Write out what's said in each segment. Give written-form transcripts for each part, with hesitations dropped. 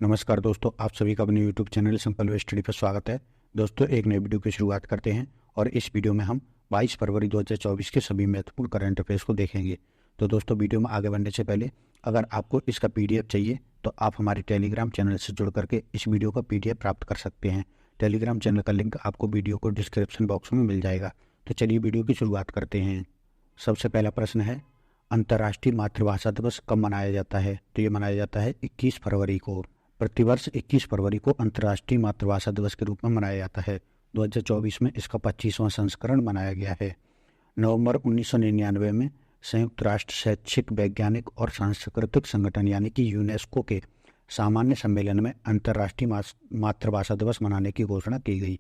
नमस्कार दोस्तों, आप सभी का अपने YouTube channel simple way study पर स्वागत है। दोस्तों, एक नई वीडियो की शुरुआत करते हैं और इस वीडियो में हम 22 फरवरी 2024 के सभी महत्वपूर्ण करंट अफेयर्स को देखेंगे। तो दोस्तों, वीडियो में आगे बढ़ने से पहले अगर आपको इसका PDF चाहिए तो आप हमारे टेलीग्राम चैनल से जुड़ करके इस वीडियो का PDF प्राप्त कर सकते हैं। टेलीग्राम चैनल का लिंक आपको वीडियो को डिस्क्रिप्शन बॉक्स में मिल जाएगा। तो चलिए वीडियो की शुरुआत करते हैं। सबसे पहला प्रश्न है, अंतर्राष्ट्रीय मातृभाषा दिवस कब मनाया जाता है? तो ये मनाया जाता है 21 फरवरी को। प्रतिवर्ष 21 फरवरी को अंतर्राष्ट्रीय मातृभाषा दिवस के रूप में मनाया जाता है। 2024 में इसका 25वां संस्करण मनाया गया है। नवंबर 1999 में संयुक्त राष्ट्र शैक्षिक, वैज्ञानिक और सांस्कृतिक संगठन यानी कि यूनेस्को के सामान्य सम्मेलन में अंतर्राष्ट्रीय मातृभाषा दिवस मनाने की घोषणा की गई।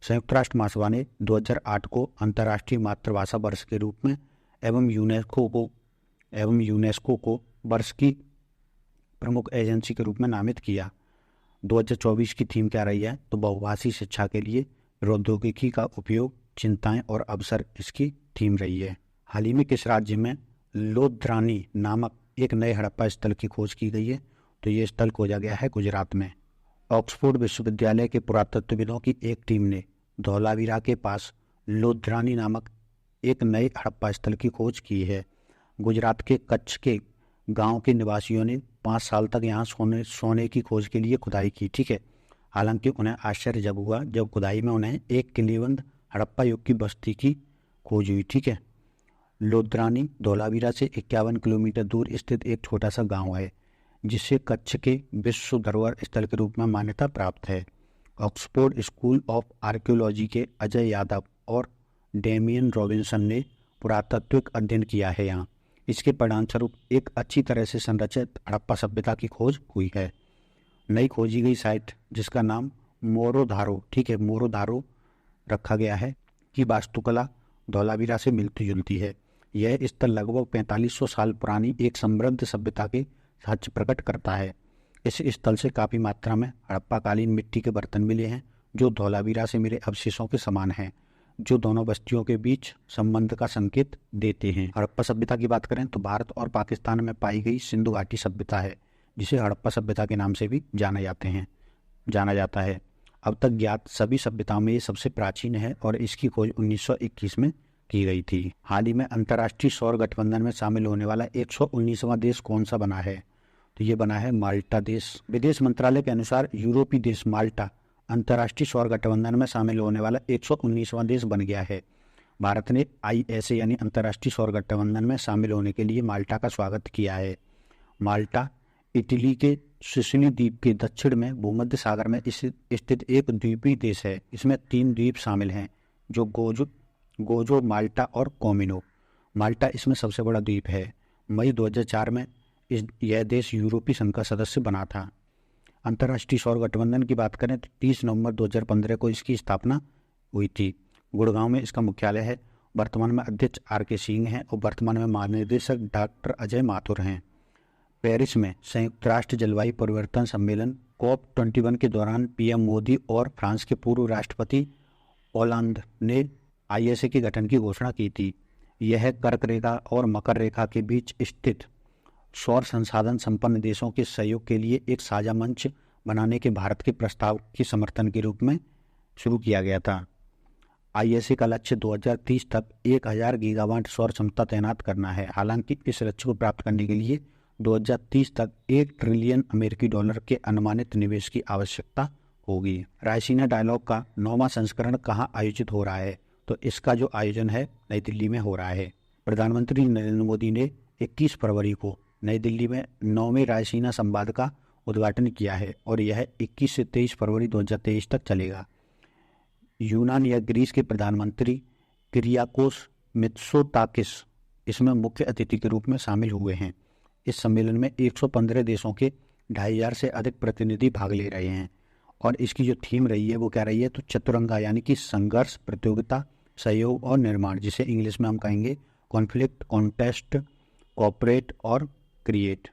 संयुक्त राष्ट्र महासभा ने 2008 को अंतर्राष्ट्रीय मातृभाषा वर्ष के रूप में एवं यूनेस्को को वर्ष की प्रमुख एजेंसी के रूप में नामित किया। 2024 की थीम क्या रही है? तो बहुभाषी शिक्षा के लिए प्रौद्योगिकी का उपयोग, चिंताएं और अवसर इसकी थीम रही है। हाल ही में किस राज्य में लोद्रानी नामक एक नए हड़प्पा स्थल की खोज की गई है? तो ये स्थल खोजा गया है गुजरात में। ऑक्सफोर्ड विश्वविद्यालय के पुरातत्वविदों की एक टीम ने धौलावीरा के पास लोद्रानी नामक एक नए हड़प्पा स्थल की खोज की है। गुजरात के कच्छ के गांव के निवासियों ने 5 साल तक यहाँ सोने की खोज के लिए खुदाई की। ठीक है, हालांकि उन्हें आश्चर्य जब हुआ जब खुदाई में उन्हें एक किलेबंद हड़प्पा युग की बस्ती की खोज हुई। ठीक है, लोद्रानी धौलावीरा से 51 किलोमीटर दूर स्थित एक छोटा सा गांव है जिसे कच्छ के विश्व धरोहर स्थल के रूप में मान्यता प्राप्त है। ऑक्सफोर्ड स्कूल ऑफ आर्कियोलॉजी के अजय यादव और डेमियन रॉबिन्सन ने पुरातात्विक अध्ययन किया है। यहाँ इसके परिणामस्वरूप एक अच्छी तरह से संरचित हड़प्पा सभ्यता की खोज हुई है। नई खोजी गई साइट जिसका नाम मोरोधारो, ठीक है, मोरोधारो रखा गया है, की वास्तुकला धौलावीरा से मिलती जुलती है। यह स्थल लगभग 4500 साल पुरानी एक समृद्ध सभ्यता के सच प्रकट करता है। इस स्थल से काफ़ी मात्रा में हड़प्पाकालीन मिट्टी के बर्तन मिले हैं जो धौलावीरा से मिले अवशेषों के समान हैं, जो दोनों बस्तियों के बीच संबंध का संकेत देते हैं। हड़प्पा सभ्यता की बात करें तो भारत और पाकिस्तान में पाई गई सिंधु घाटी सभ्यता है जिसे हड़प्पा सभ्यता के नाम से भी जाना जाता है। अब तक ज्ञात सभी सभ्यताओं में ये सबसे प्राचीन है और इसकी खोज 1921 में की गई थी। हाल ही में अंतर्राष्ट्रीय सौर गठबंधन में शामिल होने वाला 119वां देश कौन सा बना है? तो ये बना है माल्टा देश। विदेश मंत्रालय के अनुसार यूरोपीय देश माल्टा अंतर्राष्ट्रीय सौर गठबंधन में शामिल होने वाला 119वां देश बन गया है। भारत ने ISA यानी अंतर्राष्ट्रीय सौर गठबंधन में शामिल होने के लिए माल्टा का स्वागत किया है। माल्टा इटली के सिसिली द्वीप के दक्षिण में भूमध्य सागर में स्थित एक द्वीपीय देश है। इसमें 3 द्वीप शामिल हैं जो गोजो, माल्टा और कोमिनो। माल्टा इसमें सबसे बड़ा द्वीप है। मई 2004 में यह देश यूरोपीय संघ का सदस्य बना था। अंतर्राष्ट्रीय सौर गठबंधन की बात करें तो 30 नवंबर 2015 को इसकी स्थापना हुई थी। गुड़गांव में इसका मुख्यालय है। वर्तमान में अध्यक्ष RK सिंह हैं और वर्तमान में महानिदेशक डॉक्टर अजय माथुर हैं। पेरिस में संयुक्त राष्ट्र जलवायु परिवर्तन सम्मेलन COP21 के दौरान PM मोदी और फ्रांस के पूर्व राष्ट्रपति ओलांद ने ISA के गठन की घोषणा की थी। यह कर्क रेखा और मकर रेखा के बीच स्थित सौर संसाधन संपन्न देशों के सहयोग के लिए एक साझा मंच बनाने के भारत के प्रस्ताव के समर्थन के रूप में शुरू किया गया था। ISA का लक्ष्य 2030 तक 1000 गीगावाट सौर क्षमता तैनात करना है। हालांकि इस लक्ष्य को प्राप्त करने के लिए 2030 तक $1 ट्रिलियन के अनुमानित निवेश की आवश्यकता होगी। रायसीना डायलॉग का 9वां संस्करण कहाँ आयोजित हो रहा है? तो इसका जो आयोजन है नई दिल्ली में हो रहा है। प्रधानमंत्री नरेंद्र मोदी ने 21 फरवरी को नई दिल्ली में 9वें रायसीना संवाद का उद्घाटन किया है और यह 21 से 23 फरवरी 2023 तक चलेगा। यूनान या ग्रीस के प्रधानमंत्री किरियाकोस मित्सोताकिस इसमें मुख्य अतिथि के रूप में शामिल हुए हैं। इस सम्मेलन में 115 देशों के 2500 से अधिक प्रतिनिधि भाग ले रहे हैं और इसकी जो थीम रही है वो क्या रही है? तो चतुरंगा यानी कि संघर्ष, प्रतियोगिता, सहयोग और निर्माण, जिसे इंग्लिश में हम कहेंगे कॉन्फ्लिक्ट, कॉन्टेस्ट, कोऑपरेट और क्रिएट।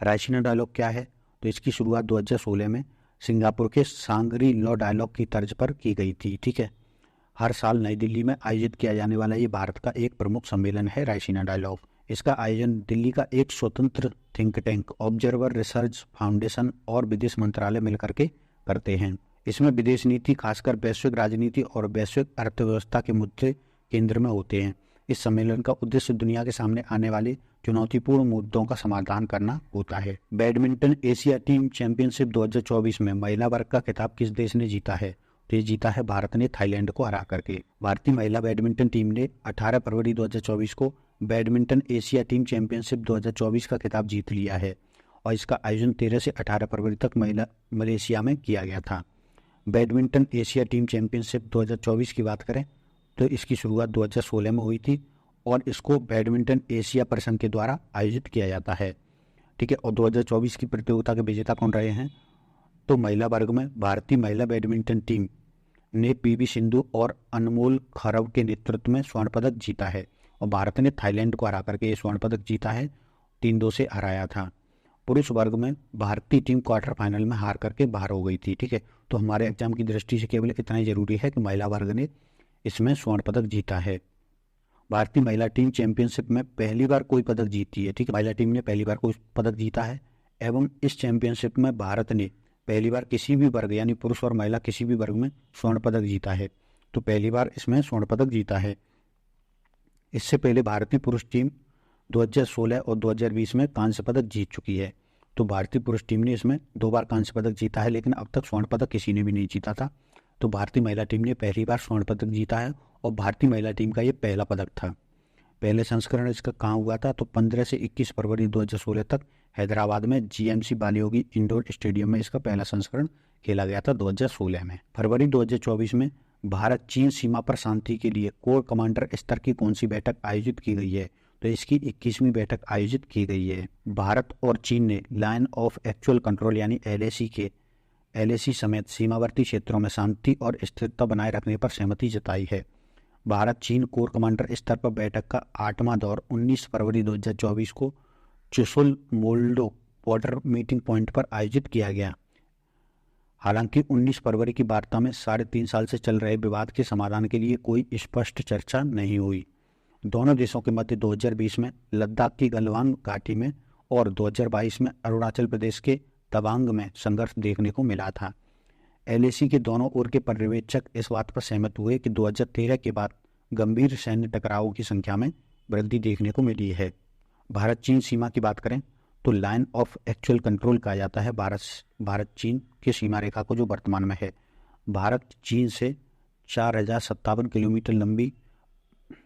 रायसीना डायलॉग क्या है? तो इसकी शुरुआत 2016 में सिंगापुर के सांगरी लॉ डायलॉग की तर्ज पर की गई थी। ठीक है, हर साल नई दिल्ली में आयोजित किया जाने वाला ये भारत का एक प्रमुख सम्मेलन है रायसीना डायलॉग। इसका आयोजन दिल्ली का एक स्वतंत्र think tank observer research foundation और विदेश मंत्रालय मिलकर के करते हैं। इसमें विदेश नीति, खासकर वैश्विक राजनीति और वैश्विक अर्थव्यवस्था के मुद्दे केंद्र में होते हैं। इस सम्मेलन का उद्देश्य दुनिया के सामने आने वाले चुनौतीपूर्ण मुद्दों का समाधान करना होता है। बैडमिंटन एशिया टीम चैंपियनशिप 2024 में महिला वर्ग का खिताब किस देश ने जीता है? तो ये जीता है भारत ने, थाईलैंड को हरा करके। भारतीय महिला बैडमिंटन टीम ने 18 फरवरी 2024 को बैडमिंटन एशिया टीम चैंपियनशिप 2024 का खिताब जीत लिया है और इसका आयोजन 13 से 18 फरवरी तक मलेशिया में किया गया था। बैडमिंटन एशिया टीम चैंपियनशिप 2024 की बात करें तो इसकी शुरुआत 2016 में हुई थी और इसको बैडमिंटन एशिया परिसंघ के द्वारा आयोजित किया जाता है, ठीक है। और 2024 की प्रतियोगिता के विजेता कौन रहे हैं? तो महिला वर्ग में भारतीय महिला बैडमिंटन टीम ने पीवी सिंधु और अनमोल खरव के नेतृत्व में स्वर्ण पदक जीता है और भारत ने थाईलैंड को हरा करके ये स्वर्ण पदक जीता है, 3-2 से हराया था। पुरुष वर्ग में भारतीय टीम क्वार्टर फाइनल में हार करके बाहर हो गई थी, ठीक है। तो हमारे एग्जाम की दृष्टि से केवल इतना ही जरूरी है कि महिला वर्ग ने इसमें स्वर्ण पदक जीता है। भारतीय महिला टीम चैंपियनशिप में पहली बार कोई पदक जीती है, ठीक है। महिला टीम ने पहली बार कोई पदक जीता है एवं इस चैंपियनशिप में भारत ने पहली बार किसी भी वर्ग यानी पुरुष और महिला किसी भी वर्ग में स्वर्ण पदक जीता है। तो पहली बार इसमें स्वर्ण पदक जीता है। इससे पहले भारतीय पुरुष टीम 2016 और 2020 में कांस्य पदक जीत चुकी है। तो भारतीय पुरुष टीम ने इसमें 2 बार कांस्य पदक जीता है, लेकिन अब तक स्वर्ण पदक किसी ने भी नहीं जीता था। तो भारतीय महिला टीम ने पहली बार स्वर्ण पदक जीता है और भारतीय महिला टीम का ये पहला पदक था। पहले संस्करण इसका कहाँ हुआ था? तो 15 से 21 फरवरी 2016 तक हैदराबाद में जीएमसी बालियोगी इंडोर स्टेडियम में इसका पहला संस्करण खेला गया था 2016 में। फरवरी 2024 में भारत चीन सीमा पर शांति के लिए कोर कमांडर स्तर की कौन सी बैठक आयोजित की गई है? तो इसकी 21वीं बैठक आयोजित की गई है। भारत और चीन ने लाइन ऑफ एक्चुअल कंट्रोल यानी एलएसी समेत सीमावर्ती क्षेत्रों में शांति और स्थिरता बनाए रखने पर सहमति जताई है। भारत चीन कोर कमांडर स्तर पर बैठक का 8वां दौर 19 फरवरी 2024 को Chushul Moldo border meeting point पर आयोजित किया गया। हालांकि 19 फरवरी की वार्ता में 3.5 साल से चल रहे विवाद के समाधान के लिए कोई स्पष्ट चर्चा नहीं हुई। दोनों देशों के मध्य 2020 में लद्दाख की गलवान घाटी में और 2022 में अरुणाचल प्रदेश के तवांग में संघर्ष देखने को मिला था। एलएसी के दोनों ओर के पर्यवेक्षक इस बात पर सहमत हुए कि 2013 के बाद गंभीर सैन्य टकरावों की संख्या में वृद्धि देखने को मिली है। भारत चीन सीमा की बात करें तो लाइन ऑफ एक्चुअल कंट्रोल कहा जाता है भारत चीन की सीमा रेखा को, जो वर्तमान में है। भारत चीन से 4057 किलोमीटर लंबी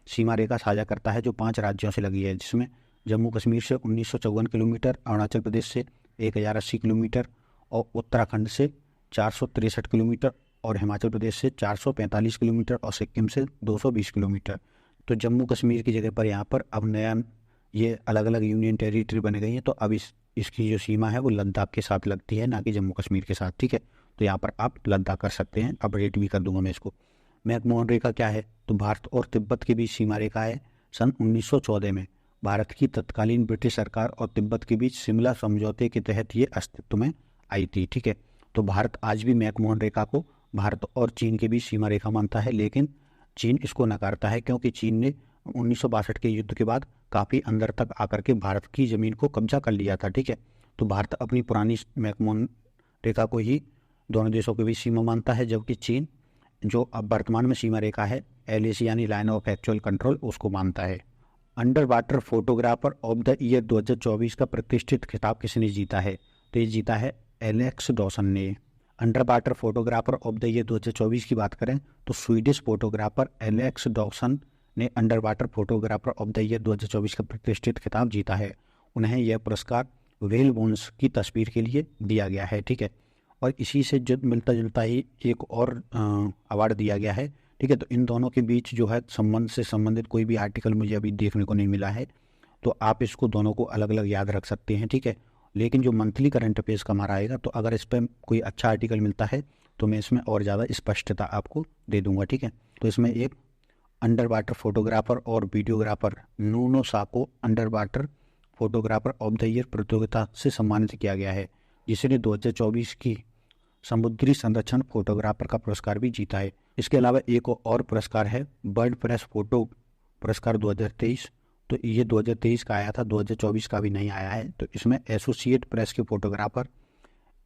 सीमा रेखा साझा करता है, जो 5 राज्यों से लगी है, जिसमें जम्मू कश्मीर से 1954 किलोमीटर, अरुणाचल प्रदेश से 1080 किलोमीटर और उत्तराखंड से 463 किलोमीटर और हिमाचल प्रदेश से 445 किलोमीटर और सिक्किम से 220 किलोमीटर। तो जम्मू कश्मीर की जगह पर यहाँ पर अब नया ये अलग अलग यूनियन टेरिटरी बन गई है। तो अब इसकी जो सीमा है वो लद्दाख के साथ लगती है, ना कि जम्मू कश्मीर के साथ, ठीक है। तो यहाँ पर आप लद्दाख कर सकते हैं, अपडेट भी कर दूंगा मैं इसको। मैकमोहन रेखा क्या है? तो भारत और तिब्बत के बीच सीमा रेखा है। सन 1914 में भारत की तत्कालीन ब्रिटिश सरकार और तिब्बत के बीच शिमला समझौते के तहत ये अस्तित्व में आई थी, ठीक है। तो भारत आज भी मैकमोहन रेखा को भारत और चीन के बीच सीमा रेखा मानता है, लेकिन चीन इसको नकारता है, क्योंकि चीन ने 1962 के युद्ध के बाद काफ़ी अंदर तक आकर के भारत की ज़मीन को कब्जा कर लिया था, ठीक है। तो भारत अपनी पुरानी मैकमोहन रेखा को ही दोनों देशों के बीच सीमा मानता है, जबकि चीन जो अब वर्तमान में सीमा रेखा है एलएसी यानी लाइन ऑफ एक्चुअल कंट्रोल उसको मानता है। Under water photographer of the year 2024 का प्रतिष्ठित खिताब किसने जीता है? तो ये जीता है एलेक्स डॉसन ने। Under water photographer of the year 2024 की बात करें तो स्वीडिश फोटोग्राफर एलेक्स डॉसन ने under water photographer of the year 2024 का प्रतिष्ठित खिताब जीता है। उन्हें यह पुरस्कार व्हेल बोन्स की तस्वीर के लिए दिया गया है, ठीक है। और इसी से जो मिलता जुलता ही एक और अवार्ड दिया गया है, ठीक है। तो इन दोनों के बीच जो है संबंध से संबंधित कोई भी आर्टिकल मुझे अभी देखने को नहीं मिला है, तो आप इसको दोनों को अलग अलग याद रख सकते हैं, ठीक है। लेकिन जो मंथली करंट अफेयर्स का हमारा आएगा, तो अगर इस पर कोई अच्छा आर्टिकल मिलता है तो मैं इसमें और ज़्यादा स्पष्टता आपको दे दूंगा, ठीक है। तो इसमें एक अंडर वाटर फोटोग्राफर और वीडियोग्राफर नूनो सा को under water photographer of the year प्रतियोगिता से सम्मानित किया गया है, जिसने 2024 की समुद्री संरक्षण फोटोग्राफर का पुरस्कार भी जीता है। इसके अलावा एक और पुरस्कार है बर्ड प्रेस फोटो पुरस्कार 2023। तो ये 2023 का आया था, 2024 का भी नहीं आया है। तो इसमें एसोसिएट प्रेस के फोटोग्राफर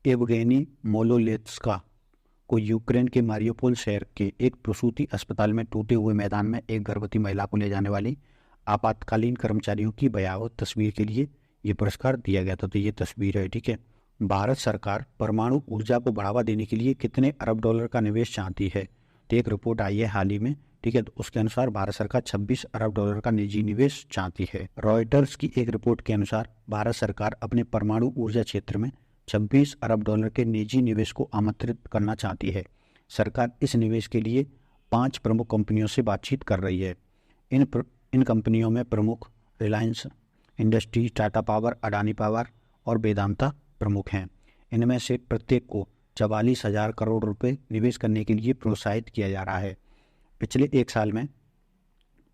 एवगेनी मोलोलेत्स्का को यूक्रेन के मारियोपोल शहर के एक प्रसूति अस्पताल में टूटे हुए मैदान में एक गर्भवती महिला को ले जाने वाली आपातकालीन कर्मचारियों की भयावह तस्वीर के लिए ये पुरस्कार दिया गया था। तो ये तस्वीर है, ठीक है। भारत सरकार परमाणु ऊर्जा को बढ़ावा देने के लिए कितने अरब डॉलर का निवेश चाहती है? तो एक रिपोर्ट आई है हाल ही में, ठीक है। तो उसके अनुसार भारत सरकार 26 अरब डॉलर का निजी निवेश चाहती है। रॉयटर्स की एक रिपोर्ट के अनुसार भारत सरकार अपने परमाणु ऊर्जा क्षेत्र में 26 अरब डॉलर के निजी निवेश को आमंत्रित करना चाहती है। सरकार इस निवेश के लिए 5 प्रमुख कंपनियों से बातचीत कर रही है। इन कंपनियों में प्रमुख Reliance industries, Tata power, Adani power और वेदांता प्रमुख हैं। इनमें से प्रत्येक को 44,000 करोड़ रुपए निवेश करने के लिए प्रोत्साहित किया जा रहा है। पिछले एक साल में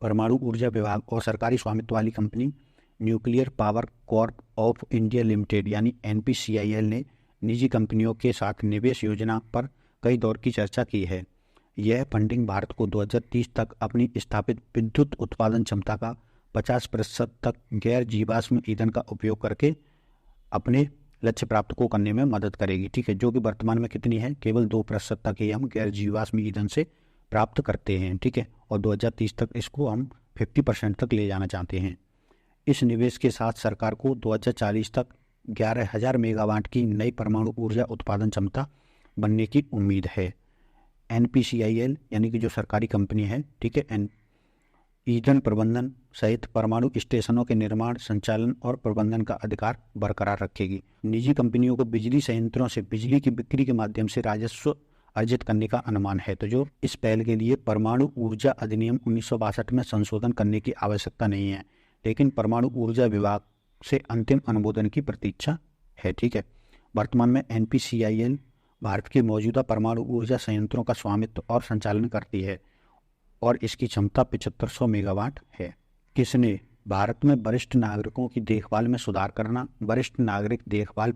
परमाणु ऊर्जा विभाग और सरकारी स्वामित्व वाली company nuclear power Corp of India limited यानी NPCIL ने निजी कंपनियों के साथ निवेश योजना पर कई दौर की चर्चा की है। यह फंडिंग भारत को 2030 तक अपनी स्थापित विद्युत उत्पादन क्षमता का 50% तक गैर जीवाश्म ईंधन का उपयोग करके अपने लक्ष्य प्राप्त को करने में मदद करेगी, ठीक है। जो कि वर्तमान में कितनी है, केवल 2% तक ही हम गैर जीवाश्म ईंधन से प्राप्त करते हैं, ठीक है। और 2030 तक इसको हम 50% तक ले जाना चाहते हैं। इस निवेश के साथ सरकार को 2040 तक 11,000 मेगावाट की नई परमाणु ऊर्जा उत्पादन क्षमता बनने की उम्मीद है। NPCIL यानी कि जो सरकारी कंपनी है, ठीक है, ईंधन प्रबंधन सहित परमाणु स्टेशनों के निर्माण, संचालन और प्रबंधन का अधिकार बरकरार रखेगी। निजी कंपनियों को बिजली संयंत्रों से बिजली की बिक्री के माध्यम से राजस्व अर्जित करने का अनुमान है। तो जो इस पहल के लिए परमाणु ऊर्जा अधिनियम 1962 में संशोधन करने की आवश्यकता नहीं है, लेकिन परमाणु ऊर्जा विभाग से अंतिम अनुमोदन की प्रतीक्षा है, ठीक है। वर्तमान में NPCIL भारत के मौजूदा परमाणु ऊर्जा संयंत्रों का स्वामित्व और संचालन करती है और इसकी क्षमता 7500 मेगावाट है। किसने भारत में वरिष्ठ नागरिकों की देखभाल में सुधार करना, वरिष्ठ नागरिक देखभाल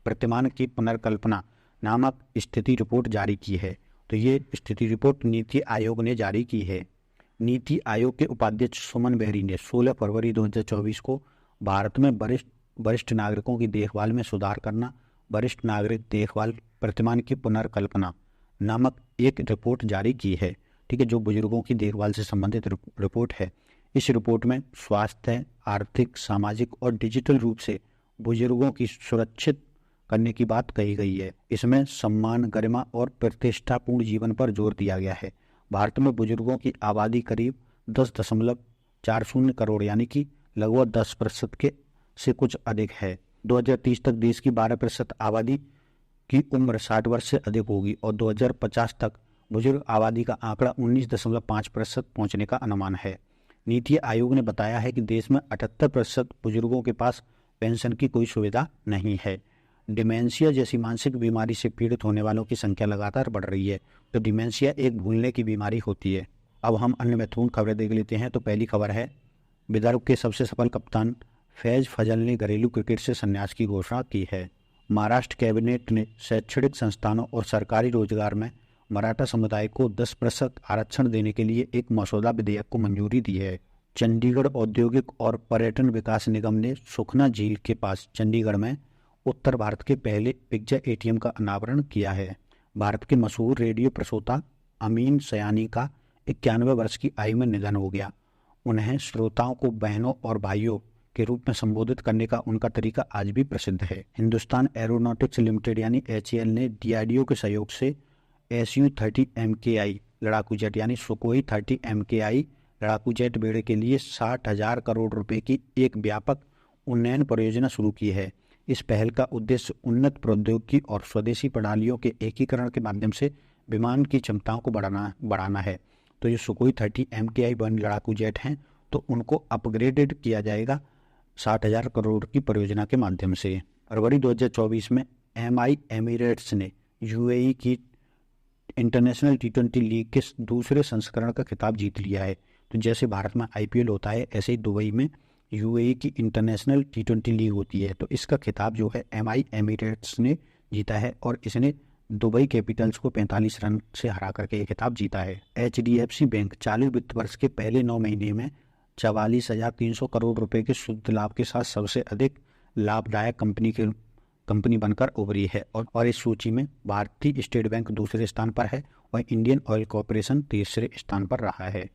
प्रतिमान की पुनर्कल्पना नामक स्थिति रिपोर्ट जारी की है? तो ये स्थिति रिपोर्ट नीति आयोग ने जारी की है। नीति आयोग के उपाध्यक्ष सुमन बेरी ने 16 फरवरी 2024 को भारत में वरिष्ठ नागरिकों की देखभाल में सुधार करना, वरिष्ठ नागरिक देखभाल प्रतिमान की पुनर्कल्पना नामक एक रिपोर्ट जारी की है, ठीक है, जो बुजुर्गों की देखभाल से संबंधित रिपोर्ट है। इस रिपोर्ट में स्वास्थ्य, आर्थिक, सामाजिक और डिजिटल रूप से बुजुर्गों की सुरक्षित करने की बात कही गई है। इसमें सम्मान, गरिमा और प्रतिष्ठापूर्ण जीवन पर जोर दिया गया है। भारत में बुजुर्गों की आबादी करीब 10.40 करोड़ यानी कि लगभग 10% के से कुछ अधिक है। 2030 तक देश की 12% आबादी की उम्र 60 वर्ष से अधिक होगी और 2050 तक बुजुर्ग आबादी का आंकड़ा 19.5% पहुंचने का अनुमान है। नीति आयोग ने बताया है कि देश में 78% बुजुर्गों के पास पेंशन की कोई सुविधा नहीं है। डिमेंशिया जैसी मानसिक बीमारी से पीड़ित होने वालों की संख्या लगातार बढ़ रही है। तो डिमेंशिया एक भूलने की बीमारी होती है। अब हम अन्य महत्वपूर्ण खबरें देख लेते हैं। तो पहली खबर है, विदर्भ के सबसे सफल कप्तान फैज फजल ने घरेलू क्रिकेट से संन्यास की घोषणा की है। महाराष्ट्र कैबिनेट ने शैक्षणिक संस्थानों और सरकारी रोजगार में मराठा समुदाय को 10% आरक्षण देने के लिए एक मसौदा विधेयक को मंजूरी दी है। चंडीगढ़ औद्योगिक और पर्यटन विकास निगम ने सुखना झील के पास चंडीगढ़ में उत्तर भारत के पहले पिज्जा ATM का अनावरण किया है। भारत के मशहूर रेडियो प्रस्तोता अमीन सयानी का 91 वर्ष की आयु में निधन हो गया। उन्हें श्रोताओं को बहनों और भाइयों के रूप में संबोधित करने का उनका तरीका आज भी प्रसिद्ध है। हिंदुस्तान एरोनॉटिक्स लिमिटेड यानी HAL ने DRDO के सहयोग से Su-30 MKI लड़ाकू जेट यानी सुकोई 30 MKI लड़ाकू जेट बेड़े के लिए 60,000 करोड़ रुपए की एक व्यापक उन्नयन परियोजना शुरू की है। इस पहल का उद्देश्य उन्नत प्रौद्योगिकी और स्वदेशी प्रणालियों के एकीकरण के माध्यम से विमान की क्षमताओं को बढ़ाना है। तो ये सुकोई 30 MKI वन लड़ाकू जेट हैं, तो उनको अपग्रेडेड किया जाएगा 60,000 करोड़ की परियोजना के माध्यम से। फरवरी 2024 में MI एमिरेट्स ने UAE की इंटरनेशनल T20 लीग के दूसरे संस्करण का खिताब जीत लिया है। तो जैसे भारत में IPL होता है, ऐसे ही दुबई में UAE की इंटरनेशनल T20 लीग होती है। तो इसका खिताब जो है MI एमिरेट्स ने जीता है और इसने दुबई कैपिटल्स को 45 रन से हरा करके ये खिताब जीता है। HDFC बैंक चालू वित्त वर्ष के पहले 9 महीने में 44,300 करोड़ रुपए के शुद्ध लाभ के साथ सबसे अधिक लाभदायक कंपनी बनकर उभरी है और इस सूची में भारतीय स्टेट बैंक दूसरे स्थान पर है और इंडियन ऑयल कॉरपोरेशन तीसरे स्थान पर रहा है।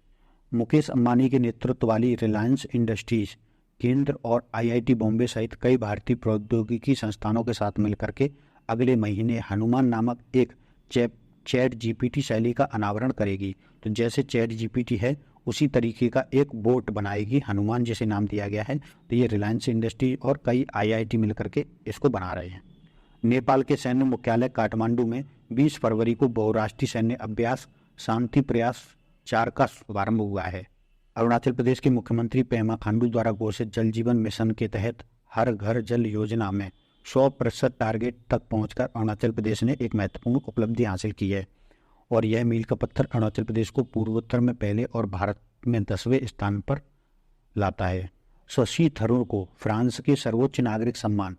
मुकेश अंबानी के नेतृत्व वाली रिलायंस इंडस्ट्रीज केंद्र और आईआईटी बॉम्बे सहित कई भारतीय प्रौद्योगिकी संस्थानों के साथ मिलकर के अगले महीने हनुमान नामक एक चैट जीपीटी शैली का अनावरण करेगी। तो जैसे चैट जीपीटी है उसी तरीके का एक बोट बनाएगी, हनुमान जिसे नाम दिया गया है। तो ये रिलायंस इंडस्ट्री और कई आईआईटी मिलकर के इसको बना रहे हैं। नेपाल के सैन्य मुख्यालय काठमांडू में 20 फरवरी को बहुराष्ट्रीय सैन्य अभ्यास शांति प्रयास 4 का शुभारंभ हुआ है। अरुणाचल प्रदेश के मुख्यमंत्री पेमा खांडू द्वारा घोषित जल जीवन मिशन के तहत हर घर जल योजना में 100% टारगेट तक पहुंचकर अरुणाचल प्रदेश ने एक महत्वपूर्ण उपलब्धि हासिल की है और यह मील का पत्थर अरुणाचल प्रदेश को पूर्वोत्तर में पहले और भारत में 10वें स्थान पर लाता है। शशि थरूर को फ्रांस के सर्वोच्च नागरिक सम्मान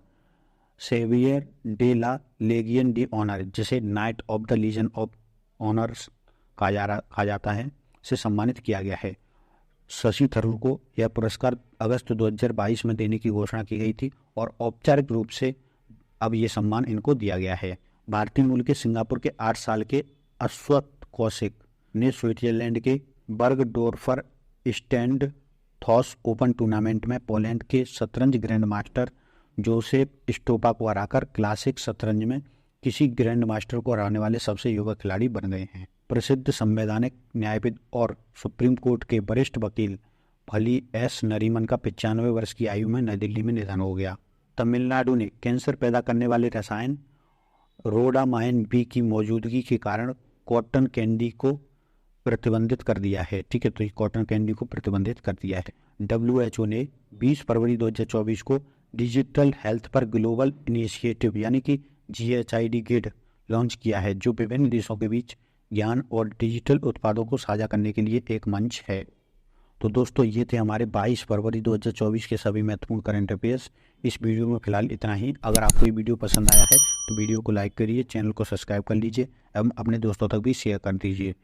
सेवियर डे ला लेगियन डी ऑनर, जिसे Knight of the Legion of Honours कहा जाता है, से सम्मानित किया गया है। शशि थरूर को यह पुरस्कार अगस्त 2022 में देने की घोषणा की गई थी और औपचारिक रूप से अब ये सम्मान इनको दिया गया है। भारतीय मूल के सिंगापुर के 8 साल के अश्वत कौशिक ने स्विट्जरलैंड के बर्गडोर्फर स्टैंड थॉस ओपन टूर्नामेंट में पोलैंड के शतरंज ग्रैंड मास्टर जोसेफ स्टोपा को हराकर क्लासिक शतरंज में किसी ग्रैंड मास्टर को हराने वाले सबसे युवा खिलाड़ी बन गए हैं। प्रसिद्ध संवैधानिक न्यायविद और सुप्रीम कोर्ट के वरिष्ठ वकील फली एस नरीमन का 95 वर्ष की आयु में नई दिल्ली में निधन हो गया। तमिलनाडु ने कैंसर पैदा करने वाले रसायन रोडामाइन बी की मौजूदगी के कारण कॉटन कैंडी को प्रतिबंधित कर दिया है। ठीक है, तो ये कॉटन कैंडी को प्रतिबंधित कर दिया है। WHO ने 20 फरवरी 2024 को डिजिटल हेल्थ पर ग्लोबल इनिशिएटिव यानी कि GHID गिड लॉन्च किया है, जो विभिन्न देशों के बीच ज्ञान और डिजिटल उत्पादों को साझा करने के लिए एक मंच है। तो दोस्तों, ये थे हमारे 22 फरवरी 2024 के सभी महत्वपूर्ण करंट अफेयर्स। इस वीडियो में फिलहाल इतना ही। अगर आपको ये वीडियो पसंद आया है तो वीडियो को लाइक करिए, चैनल को सब्सक्राइब कर लीजिए एवं अपने दोस्तों तक भी शेयर कर दीजिए।